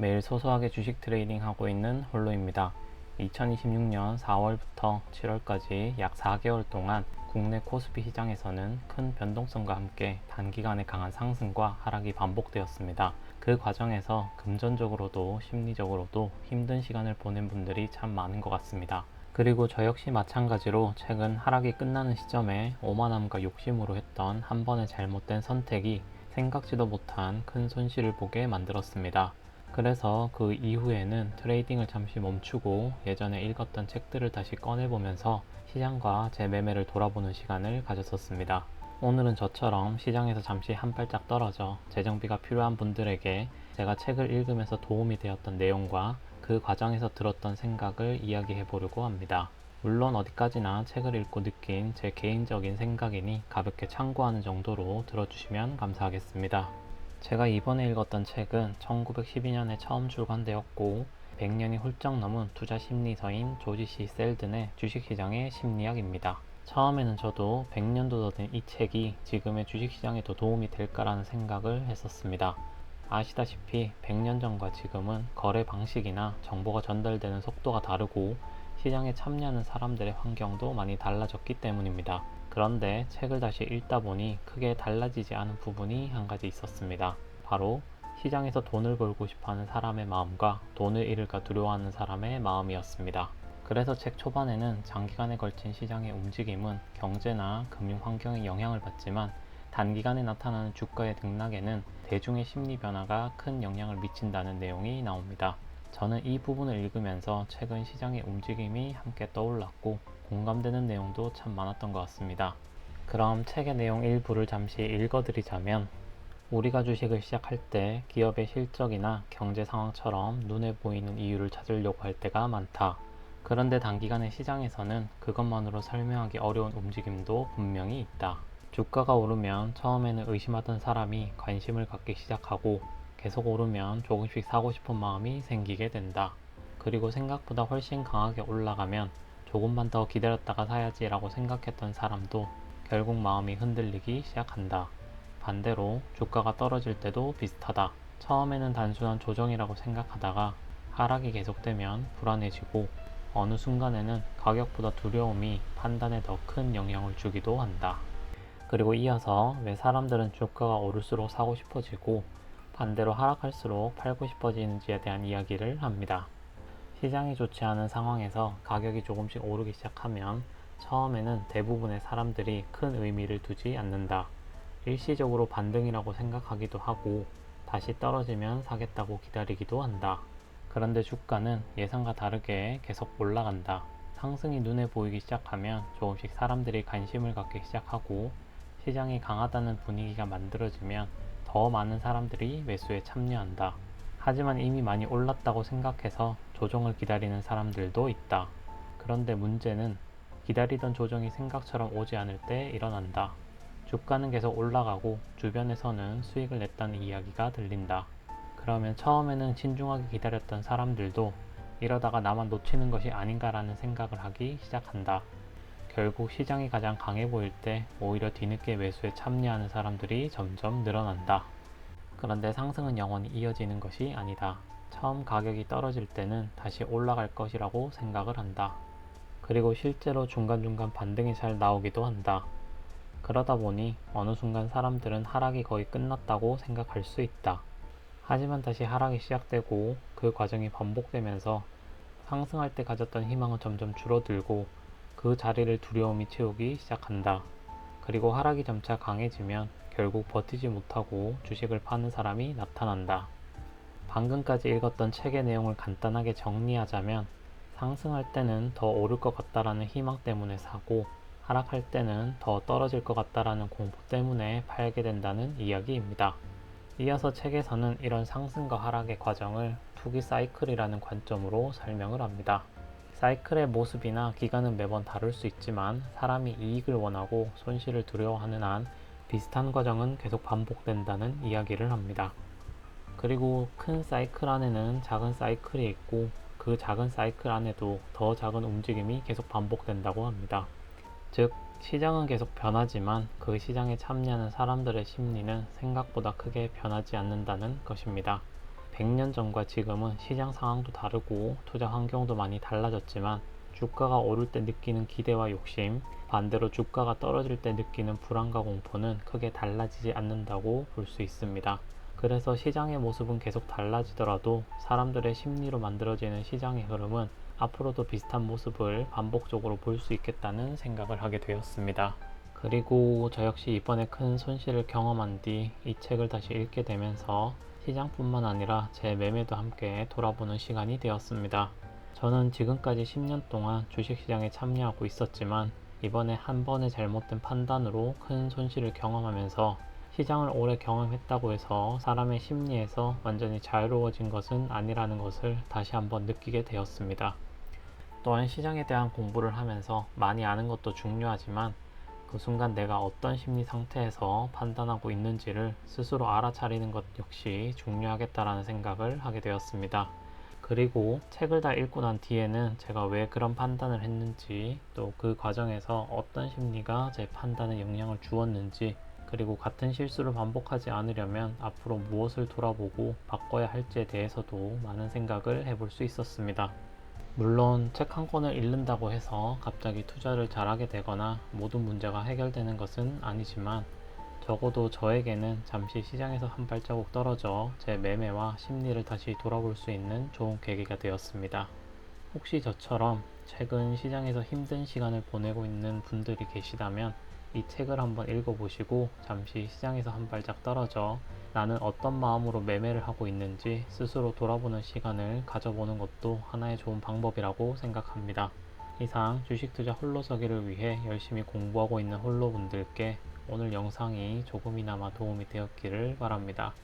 매일 소소하게 주식 트레이딩 하고 있는 홀로입니다. 2026년 4월부터 7월까지 약 4개월 동안 국내 코스피 시장에서는 큰 변동성과 함께 단기간에 강한 상승과 하락이 반복되었습니다. 그 과정에서 금전적으로도 심리적으로도 힘든 시간을 보낸 분들이 참 많은 것 같습니다. 그리고 저 역시 마찬가지로 최근 하락이 끝나는 시점에 오만함과 욕심으로 했던 한 번의 잘못된 선택이 생각지도 못한 큰 손실을 보게 만들었습니다. 그래서 그 이후에는 트레이딩을 잠시 멈추고 예전에 읽었던 책들을 다시 꺼내보면서 시장과 제 매매를 돌아보는 시간을 가졌었습니다. 오늘은 저처럼 시장에서 잠시 한 발짝 떨어져 재정비가 필요한 분들에게 제가 책을 읽으면서 도움이 되었던 내용과 그 과정에서 들었던 생각을 이야기해 보려고 합니다. 물론 어디까지나 책을 읽고 느낀 제 개인적인 생각이니 가볍게 참고하는 정도로 들어주시면 감사하겠습니다. 제가 이번에 읽었던 책은 1912년에 처음 출간되었고 100년이 훌쩍 넘은 투자 심리서인 조지 C. 셀든의 주식시장의 심리학입니다. 처음에는 저도 100년도 더 된 이 책이 지금의 주식시장에도 도움이 될까라는 생각을 했었습니다. 아시다시피 100년 전과 지금은 거래 방식이나 정보가 전달되는 속도가 다르고 시장에 참여하는 사람들의 환경도 많이 달라졌기 때문입니다. 그런데 책을 다시 읽다 보니 크게 달라지지 않은 부분이 한 가지 있었습니다. 바로 시장에서 돈을 벌고 싶어하는 사람의 마음과 돈을 잃을까 두려워하는 사람의 마음이었습니다. 그래서 책 초반에는 장기간에 걸친 시장의 움직임은 경제나 금융 환경에 영향을 받지만 단기간에 나타나는 주가의 등락에는 대중의 심리 변화가 큰 영향을 미친다는 내용이 나옵니다. 저는 이 부분을 읽으면서 최근 시장의 움직임이 함께 떠올랐고 공감되는 내용도 참 많았던 것 같습니다. 그럼 책의 내용 일부를 잠시 읽어드리자면, 우리가 주식을 시작할 때 기업의 실적이나 경제 상황처럼 눈에 보이는 이유를 찾으려고 할 때가 많다. 그런데 단기간의 시장에서는 그것만으로 설명하기 어려운 움직임도 분명히 있다. 주가가 오르면 처음에는 의심하던 사람이 관심을 갖기 시작하고 계속 오르면 조금씩 사고 싶은 마음이 생기게 된다. 그리고 생각보다 훨씬 강하게 올라가면 조금만 더 기다렸다가 사야지 라고 생각했던 사람도 결국 마음이 흔들리기 시작한다. 반대로 주가가 떨어질 때도 비슷하다. 처음에는 단순한 조정이라고 생각하다가 하락이 계속되면 불안해지고 어느 순간에는 가격보다 두려움이 판단에 더 큰 영향을 주기도 한다. 그리고 이어서 왜 사람들은 주가가 오를수록 사고 싶어지고 반대로 하락할수록 팔고 싶어지는지에 대한 이야기를 합니다. 시장이 좋지 않은 상황에서 가격이 조금씩 오르기 시작하면 처음에는 대부분의 사람들이 큰 의미를 두지 않는다. 일시적으로 반등이라고 생각하기도 하고 다시 떨어지면 사겠다고 기다리기도 한다. 그런데 주가는 예상과 다르게 계속 올라간다. 상승이 눈에 보이기 시작하면 조금씩 사람들이 관심을 갖기 시작하고 시장이 강하다는 분위기가 만들어지면 더 많은 사람들이 매수에 참여한다. 하지만 이미 많이 올랐다고 생각해서 조정을 기다리는 사람들도 있다. 그런데 문제는 기다리던 조정이 생각처럼 오지 않을 때 일어난다. 주가는 계속 올라가고 주변에서는 수익을 냈다는 이야기가 들린다. 그러면 처음에는 신중하게 기다렸던 사람들도 이러다가 나만 놓치는 것이 아닌가라는 생각을 하기 시작한다. 결국 시장이 가장 강해 보일 때 오히려 뒤늦게 매수에 참여하는 사람들이 점점 늘어난다. 그런데 상승은 영원히 이어지는 것이 아니다. 처음 가격이 떨어질 때는 다시 올라갈 것이라고 생각을 한다. 그리고 실제로 중간중간 반등이 잘 나오기도 한다. 그러다 보니 어느 순간 사람들은 하락이 거의 끝났다고 생각할 수 있다. 하지만 다시 하락이 시작되고 그 과정이 반복되면서 상승할 때 가졌던 희망은 점점 줄어들고 그 자리를 두려움이 채우기 시작한다. 그리고 하락이 점차 강해지면 결국 버티지 못하고 주식을 파는 사람이 나타난다. 방금까지 읽었던 책의 내용을 간단하게 정리하자면 상승할 때는 더 오를 것 같다라는 희망 때문에 사고 하락할 때는 더 떨어질 것 같다라는 공포 때문에 팔게 된다는 이야기입니다. 이어서 책에서는 이런 상승과 하락의 과정을 투기 사이클이라는 관점으로 설명을 합니다. 사이클의 모습이나 기간은 매번 다를 수 있지만 사람이 이익을 원하고 손실을 두려워하는 한 비슷한 과정은 계속 반복된다는 이야기를 합니다. 그리고 큰 사이클 안에는 작은 사이클이 있고 그 작은 사이클 안에도 더 작은 움직임이 계속 반복된다고 합니다. 즉, 시장은 계속 변하지만 그 시장에 참여하는 사람들의 심리는 생각보다 크게 변하지 않는다는 것입니다. 100년 전과 지금은 시장 상황도 다르고 투자 환경도 많이 달라졌지만 주가가 오를 때 느끼는 기대와 욕심, 반대로 주가가 떨어질 때 느끼는 불안과 공포는 크게 달라지지 않는다고 볼 수 있습니다. 그래서 시장의 모습은 계속 달라지더라도 사람들의 심리로 만들어지는 시장의 흐름은 앞으로도 비슷한 모습을 반복적으로 볼 수 있겠다는 생각을 하게 되었습니다. 그리고 저 역시 이번에 큰 손실을 경험한 뒤 이 책을 다시 읽게 되면서 시장뿐만 아니라 제 매매도 함께 돌아보는 시간이 되었습니다. 저는 지금까지 10년 동안 주식시장에 참여하고 있었지만 이번에 한 번의 잘못된 판단으로 큰 손실을 경험하면서 시장을 오래 경험했다고 해서 사람의 심리에서 완전히 자유로워진 것은 아니라는 것을 다시 한번 느끼게 되었습니다. 또한 시장에 대한 공부를 하면서 많이 아는 것도 중요하지만 그 순간 내가 어떤 심리 상태에서 판단하고 있는지를 스스로 알아차리는 것 역시 중요하겠다라는 생각을 하게 되었습니다. 그리고 책을 다 읽고 난 뒤에는 제가 왜 그런 판단을 했는지, 또 그 과정에서 어떤 심리가 제 판단에 영향을 주었는지, 그리고 같은 실수를 반복하지 않으려면 앞으로 무엇을 돌아보고 바꿔야 할지에 대해서도 많은 생각을 해볼 수 있었습니다. 물론 책 한 권을 읽는다고 해서 갑자기 투자를 잘하게 되거나 모든 문제가 해결되는 것은 아니지만 적어도 저에게는 잠시 시장에서 한 발자국 떨어져 제 매매와 심리를 다시 돌아볼 수 있는 좋은 계기가 되었습니다. 혹시 저처럼 최근 시장에서 힘든 시간을 보내고 있는 분들이 계시다면 이 책을 한번 읽어보시고 잠시 시장에서 한 발짝 떨어져 나는 어떤 마음으로 매매를 하고 있는지 스스로 돌아보는 시간을 가져보는 것도 하나의 좋은 방법이라고 생각합니다. 이상 주식 투자 홀로서기를 위해 열심히 공부하고 있는 홀로분들께 오늘 영상이 조금이나마 도움이 되었기를 바랍니다.